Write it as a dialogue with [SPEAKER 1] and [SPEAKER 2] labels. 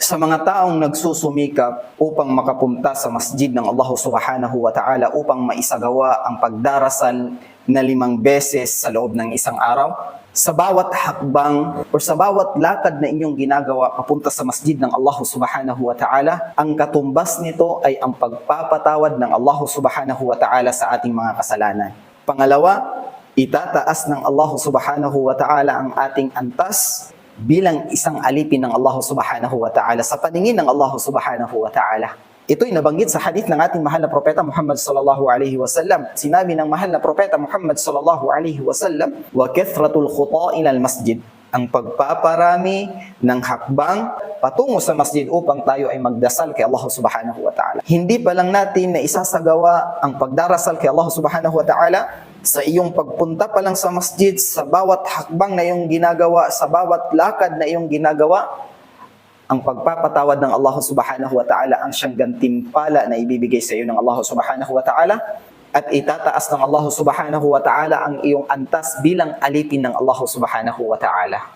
[SPEAKER 1] sa mga taong nagsusumikap upang makapunta sa masjid ng Allah Subhanahu wa Ta'ala upang maisagawa ang pagdarasal na 5 beses sa loob ng isang araw. Sa bawat hakbang o sa bawat lakad na inyong ginagawa papunta sa masjid ng Allah Subhanahu wa Ta'ala, ang katumbas nito ay ang pagpapatawad ng Allah Subhanahu wa Ta'ala sa ating mga kasalanan. Pangalawa, itataas ng Allah Subhanahu wa Ta'ala ang ating antas bilang isang alipin ng Allah Subhanahu wa Ta'ala sa paningin ng Allah Subhanahu wa Ta'ala. Ito'y nabanggit sa hadith ng ating mahal na propeta Muhammad sallallahu alaihi wasallam. Sinabi ng mahal na propeta Muhammad sallallahu alaihi wasallam, "Wa kathratul khuta ila al-masjid." Ang pagpaparami ng hakbang patungo sa masjid upang tayo ay magdasal kay Allah Subhanahu wa Ta'ala. Hindi pa lang natin na isasagawa ang pagdarasal kay Allah Subhanahu wa Ta'ala, sa iyong pagpunta pa lang sa masjid, sa bawat hakbang na iyong ginagawa, sa bawat lakad na iyong ginagawa, ang pagpapatawad ng Allah Subhanahu wa Ta'ala ang siyang gantimpala na ibibigay sa iyo ng Allah Subhanahu wa Ta'ala, at itataas ng Allah Subhanahu wa Ta'ala ang iyong antas bilang alipin ng Allah Subhanahu wa Ta'ala.